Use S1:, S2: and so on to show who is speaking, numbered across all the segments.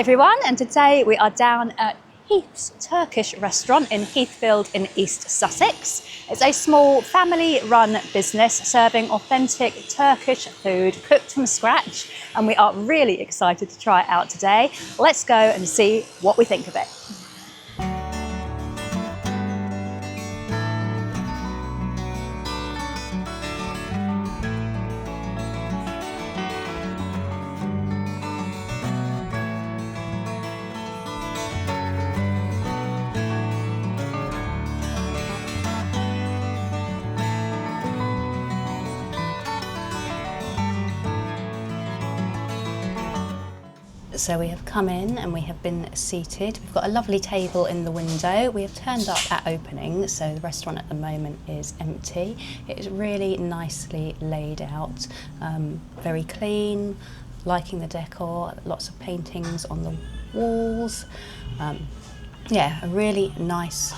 S1: everyone, and today we are down at Heath's Turkish restaurant in Heathfield in East Sussex. It's a small family-run business serving authentic Turkish food cooked from scratch, and we are really excited to try it out today. Let's go and see what we think of it. So we have come in and we have been seated. We've got a lovely table in the window. We have turned up at opening, so the restaurant at the moment is empty. It is really nicely laid out, very clean, liking the decor, lots of paintings on the walls. Yeah, a really nice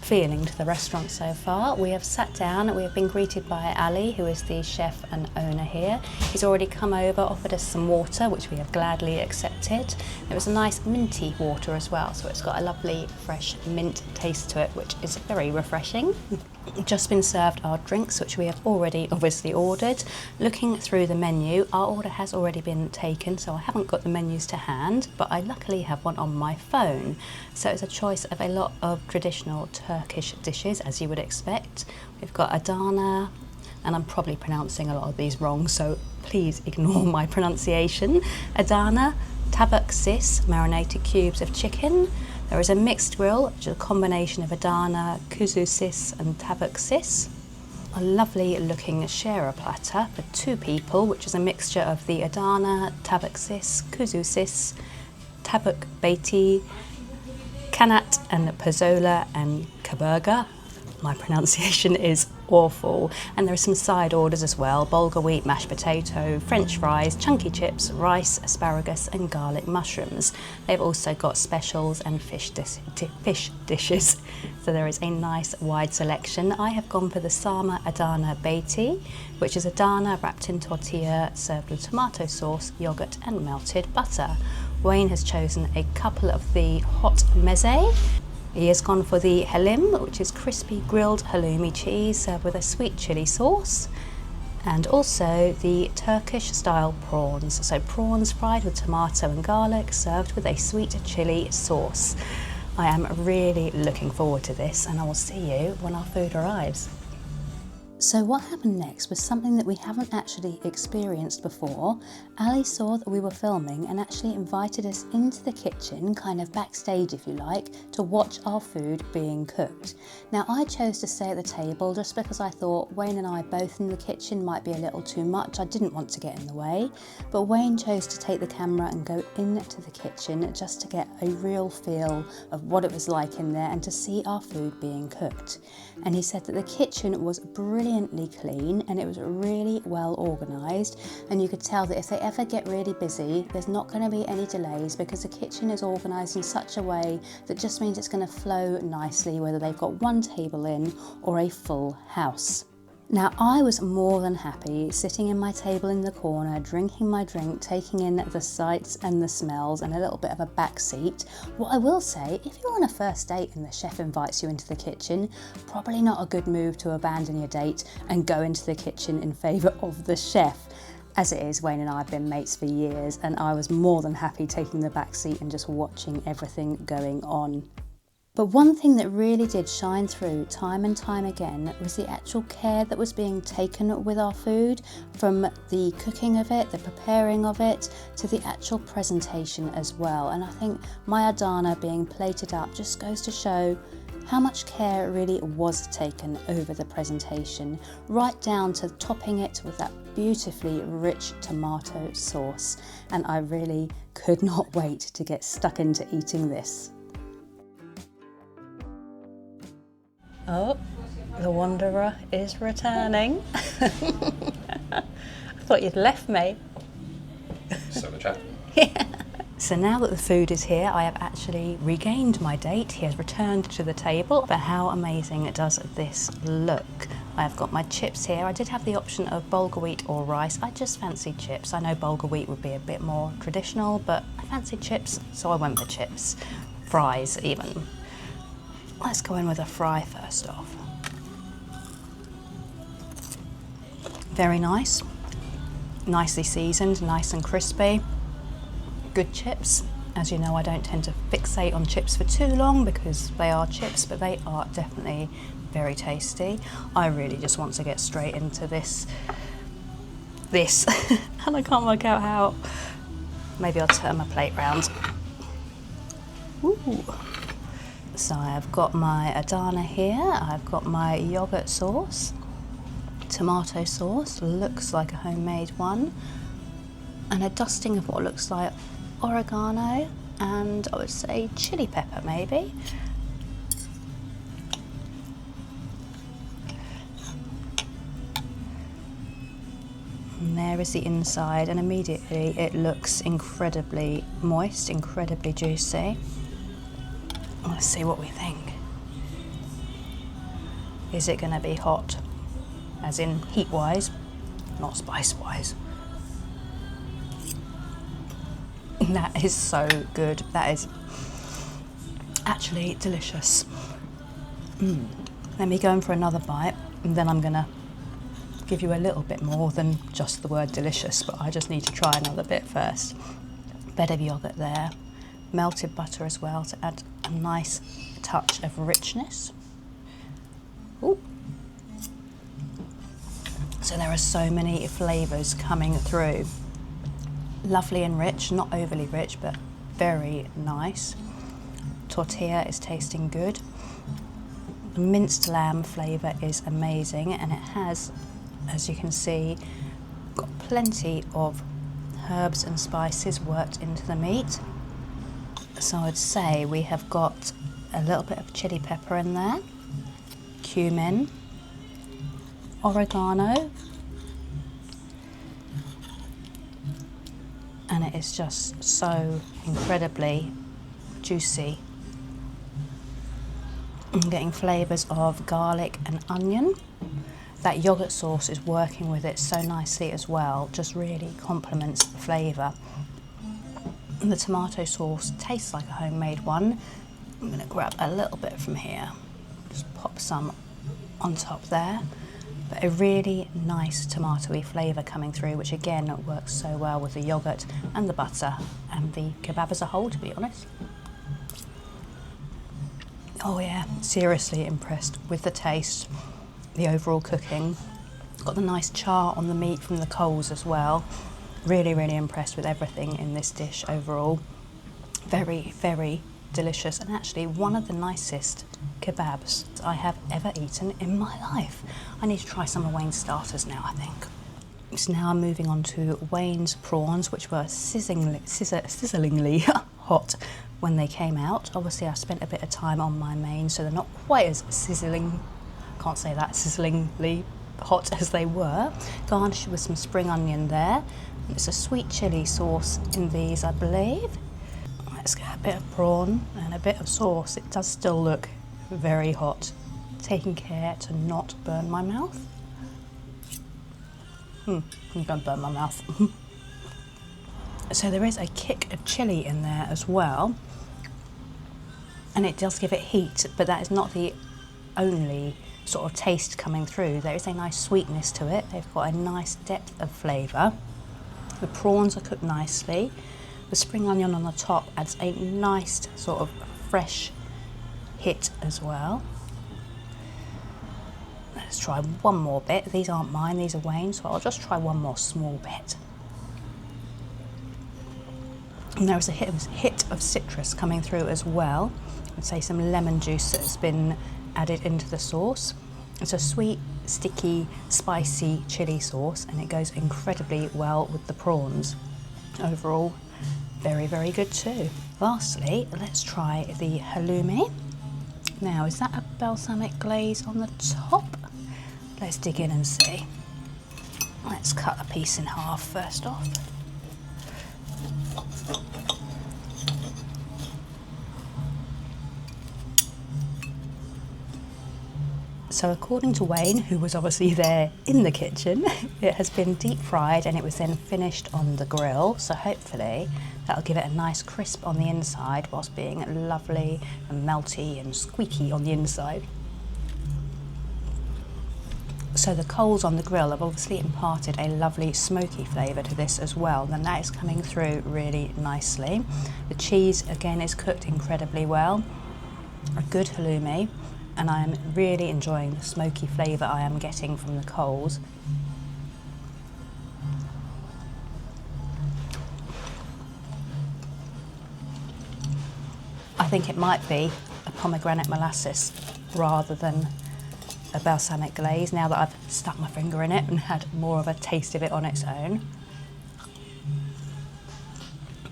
S1: feeling to the restaurant so far. We have sat down, we have been greeted by Ali, who is the chef and owner here. He's already come over, offered us some water, which we have gladly accepted. It was a nice minty water as well, so it's got a lovely fresh mint taste to it, which is very refreshing. Just been served our drinks, which we have already obviously ordered. Looking through the menu, our order has already been taken, so I haven't got the menus to hand, but I luckily have one on my phone. So it's a choice of a lot of traditional Turkish dishes, as you would expect. We've got Adana, and I'm probably pronouncing a lot of these wrong, so please ignore my pronunciation. Adana, tabak sis, marinated cubes of chicken. There is a mixed grill, which is a combination of Adana, kuzu sis and tabak sis. A lovely looking sharer platter for 2 people, which is a mixture of the Adana, tabak sis, kuzu sis, Adana Beyti, kanat and pazola and kaburga. My pronunciation is awful. And there are some side orders as well: bulgur wheat, mashed potato, French fries, chunky chips, rice, asparagus and garlic mushrooms. They've also got specials and fish dishes. So there is a nice wide selection. I have gone for the Sama Adana Beyti, which is Adana wrapped in tortilla, served with tomato sauce, yogurt and melted butter. Wayne has chosen a couple of the hot meze. He has gone for the Halloumi, which is crispy grilled halloumi cheese served with a sweet chilli sauce, and also the Turkish-style prawns. So prawns fried with tomato and garlic, served with a sweet chilli sauce. I am really looking forward to this, and I will see you when our food arrives. So what happened next was something that we haven't actually experienced before. Ali saw that we were filming and actually invited us into the kitchen, kind of backstage if you like, to watch our food being cooked. Now I chose to stay at the table just because I thought Wayne and I both in the kitchen might be a little too much. I didn't want to get in the way, but Wayne chose to take the camera and go into the kitchen just to get a real feel of what it was like in there and to see our food being cooked. And he said that the kitchen was brilliantly clean and it was really well organised, and you could tell that if they ever get really busy, there's not going to be any delays because the kitchen is organised in such a way that just means it's going to flow nicely, whether they've got one table in or a full house. Now I was more than happy sitting in my table in the corner, drinking my drink, taking in the sights and the smells and a little bit of a back seat. What I will say, if you're on a first date and the chef invites you into the kitchen, probably not a good move to abandon your date and go into the kitchen in favour of the chef. As it is, Wayne and I have been mates for years, and I was more than happy taking the back seat and just watching everything going on. But one thing that really did shine through time and time again was the actual care that was being taken with our food, from the cooking of it, the preparing of it, to the actual presentation as well. And I think my Adana being plated up just goes to show how much care really was taken over the presentation, right down to topping it with that beautifully rich tomato sauce. And I really could not wait to get stuck into eating this. Oh, the Wanderer is returning. I thought you'd left me.
S2: So the chat.
S1: Yeah. So now that the food is here, I have actually regained my date. He has returned to the table. But how amazing does this look? I've got my chips here. I did have the option of bulgur wheat or rice. I just fancied chips. I know bulgur wheat would be a bit more traditional, but I fancied chips, so I went for chips. Fries even. Let's go in with a fry first off. Very nice. Nicely seasoned, nice and crispy. Good chips. As you know, I don't tend to fixate on chips for too long because they are chips, but they are definitely very tasty. I really just want to get straight into this, and I can't work out how. Maybe I'll turn my plate round. Ooh. So I've got my Adana here, I've got my yogurt sauce, tomato sauce, looks like a homemade one, and a dusting of what looks like oregano, and I would say chili pepper maybe. And there is the inside, and immediately it looks incredibly moist, incredibly juicy. Let's see what we think. Is it going to be hot? As in heat-wise, not spice-wise. That is so good. That is actually delicious. Let me go in for another bite, and then I'm going to give you a little bit more than just the word delicious, but I just need to try another bit first. Bed of yogurt there. Melted butter as well to add a nice touch of richness. Ooh. So there are so many flavours coming through. Lovely and rich, not overly rich, but very nice. Tortilla is tasting good. The minced lamb flavour is amazing, and it has, as you can see, got plenty of herbs and spices worked into the meat. So I'd say we have got a little bit of chili pepper in there, cumin, oregano, and it is just so incredibly juicy. I'm getting flavours of garlic and onion. That yogurt sauce is working with it so nicely as well, just really complements the flavour. And the tomato sauce tastes like a homemade one. I'm going to grab a little bit from here, just pop some on top there. But a really nice tomatoey flavour coming through, which again works so well with the yogurt and the butter and the kebab as a whole, to be honest. Oh yeah, seriously impressed with the taste, the overall cooking. Got the nice char on the meat from the coals as well. Really, really impressed with everything in this dish overall. Very, very delicious, and actually one of the nicest kebabs I have ever eaten in my life. I need to try some of Wayne's starters now, I think. So now I'm moving on to Wayne's prawns, which were sizzlingly hot when they came out. Obviously I've spent a bit of time on my main, so they're not quite as sizzlingly hot as they were. Garnished with some spring onion there. It's a sweet chilli sauce in these, I believe. Let's get a bit of prawn and a bit of sauce. It does still look very hot. Taking care to not burn my mouth. I'm going to burn my mouth. So there is a kick of chilli in there as well. And it does give it heat, but that is not the only sort of taste coming through. There is a nice sweetness to it. They've got a nice depth of flavour. The prawns are cooked nicely. The spring onion on the top adds a nice sort of fresh hit as well. Let's try one more bit. These aren't mine, these are Wayne's, so I'll just try one more small bit. And there is a hit of citrus coming through as well. I'd say some lemon juice that has been added into the sauce. It's a sweet, sticky, spicy chilli sauce, and it goes incredibly well with the prawns. Overall, very, very good too. Lastly, let's try the halloumi. Now, is that a balsamic glaze on the top? Let's dig in and see. Let's cut a piece in half first off. So according to Wayne, who was obviously there in the kitchen, it has been deep fried and it was then finished on the grill. So hopefully that'll give it a nice crisp on the inside whilst being lovely and melty and squeaky on the inside. So the coals on the grill have obviously imparted a lovely smoky flavour to this as well, and that is coming through really nicely. The cheese again is cooked incredibly well, a good halloumi, and I am really enjoying the smoky flavour I am getting from the coals. I think it might be a pomegranate molasses rather than a balsamic glaze now that I've stuck my finger in it and had more of a taste of it on its own.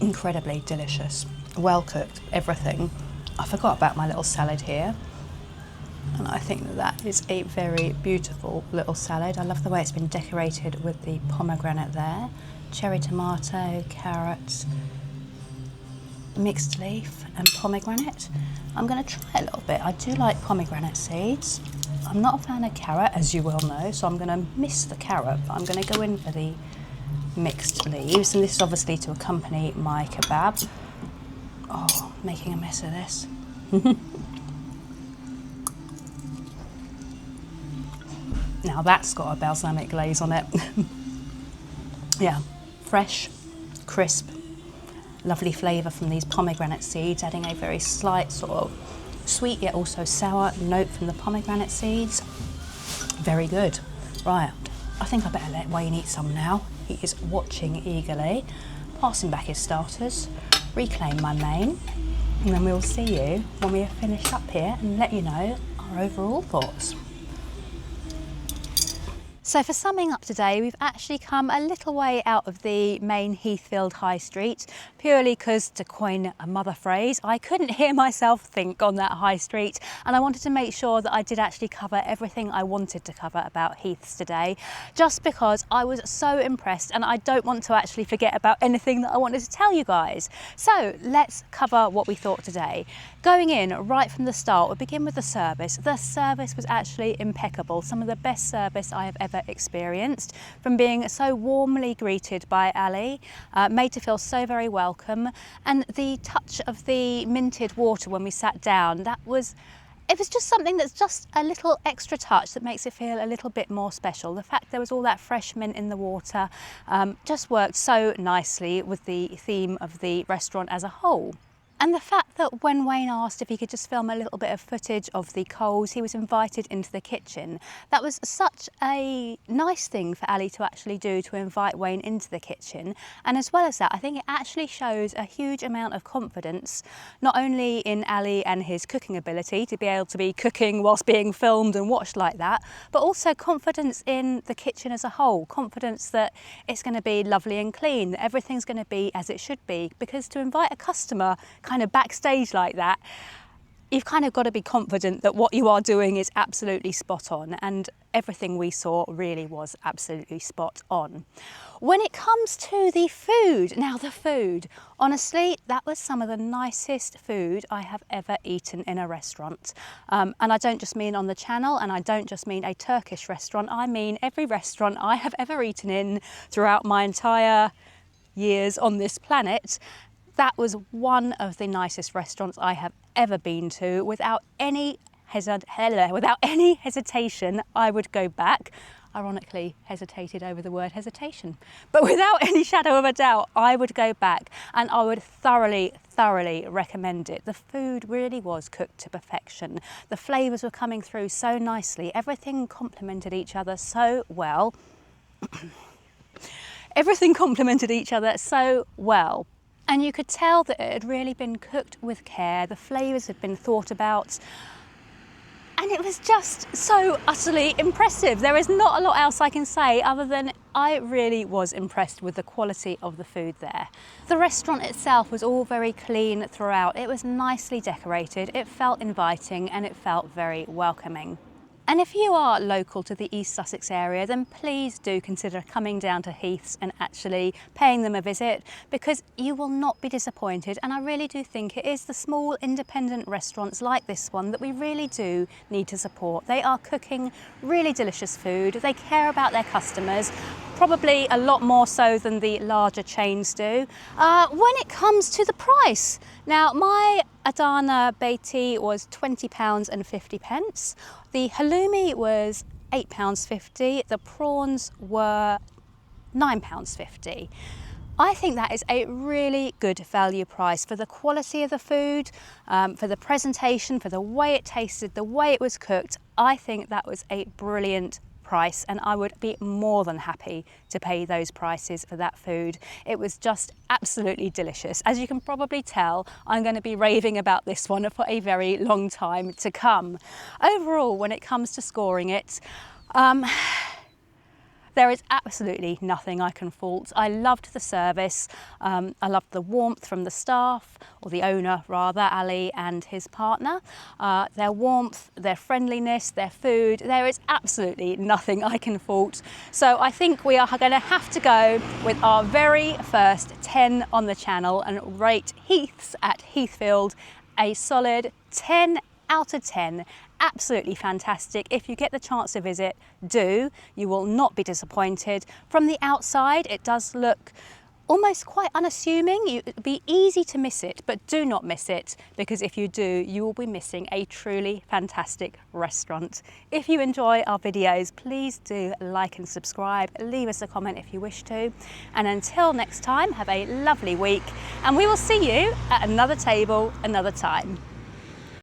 S1: Incredibly delicious, well cooked, everything. I forgot about my little salad here. And I think that that is a very beautiful little salad. I love the way it's been decorated with the pomegranate there. Cherry tomato, carrots, mixed leaf and pomegranate. I'm going to try a little bit. I do like pomegranate seeds. I'm not a fan of carrot, as you well know, so I'm going to miss the carrot, but I'm going to go in for the mixed leaves. And this is obviously to accompany my kebab. Oh, making a mess of this. Now that's got a balsamic glaze on it. Yeah, fresh, crisp, lovely flavour from these pomegranate seeds, adding a very slight sort of sweet yet also sour note from the pomegranate seeds. Very good. Right, I think I better let Wayne eat some now. He is watching eagerly, passing back his starters, reclaim my main, and then we'll see you when we have finished up here and let you know our overall thoughts. So for summing up today, we've actually come a little way out of the main Heathfield High Street, purely because, to coin a mother phrase, I couldn't hear myself think on that high street, and I wanted to make sure that I did actually cover everything I wanted to cover about Heath's today, just because I was so impressed and I don't want to actually forget about anything that I wanted to tell you guys. So let's cover what we thought today. Going in right from the start, we'll begin with the service. The service was actually impeccable, some of the best service I have ever experienced, from being so warmly greeted by Ali, made to feel so very welcome, and the touch of the minted water when we sat down, it was just something that's just a little extra touch that makes it feel a little bit more special. The fact there was all that fresh mint in the water just worked so nicely with the theme of the restaurant as a whole. And the fact that when Wayne asked if he could just film a little bit of footage of the coals, he was invited into the kitchen. That was such a nice thing for Ali to actually do, to invite Wayne into the kitchen. And as well as that, I think it actually shows a huge amount of confidence, not only in Ali and his cooking ability to be able to be cooking whilst being filmed and watched like that, but also confidence in the kitchen as a whole, confidence that it's going to be lovely and clean, that everything's going to be as it should be, because to invite a customer kind of backstage like that, you've kind of got to be confident that what you are doing is absolutely spot on, and everything we saw really was absolutely spot on. When it comes to the food, now the food, honestly, that was some of the nicest food I have ever eaten in a restaurant. And I don't just mean on the channel, and I don't just mean a Turkish restaurant, I mean every restaurant I have ever eaten in throughout my entire years on this planet. That was one of the nicest restaurants I have ever been to. Without any hesitation, I would go back. Ironically, hesitated over the word hesitation. But without any shadow of a doubt, I would go back, and I would thoroughly recommend it. The food really was cooked to perfection. The flavours were coming through so nicely. Everything complemented each other so well. Everything complemented each other so well. And you could tell that it had really been cooked with care. The flavours had been thought about. And it was just so utterly impressive. There is not a lot else I can say other than I really was impressed with the quality of the food there. The restaurant itself was all very clean throughout. It was nicely decorated, it felt inviting, and it felt very welcoming. And if you are local to the East Sussex area, then please do consider coming down to Heath's and actually paying them a visit, because you will not be disappointed. And I really do think it is the small independent restaurants like this one that we really do need to support. They are cooking really delicious food. They care about their customers, probably a lot more so than the larger chains do. When it comes to the price, now my Adana Beyti was £20.50. The halloumi was £8.50. The prawns were £9.50. I think that is a really good value price for the quality of the food, for the presentation, for the way it tasted, the way it was cooked. I think that was a brilliant price, and I would be more than happy to pay those prices for that food. It was just absolutely delicious. As you can probably tell, I'm going to be raving about this one for a very long time to come. Overall, when it comes to scoring it, there is absolutely nothing I can fault. I loved the service. I loved the warmth from the staff, or the owner rather, Ali and his partner. Their warmth, their friendliness, their food. There is absolutely nothing I can fault. So I think we are going to have to go with our very first 10 on the channel and rate Heath's at Heathfield a solid 10 out of 10. Absolutely fantastic. If you get the chance to visit, do. You will not be disappointed. From the outside, it does look almost quite unassuming. It would be easy to miss it, but do not miss it, because if you do, you will be missing a truly fantastic restaurant. If you enjoy our videos, please do like and subscribe. Leave us a comment if you wish to. And until next time, have a lovely week, and we will see you at another table, another time.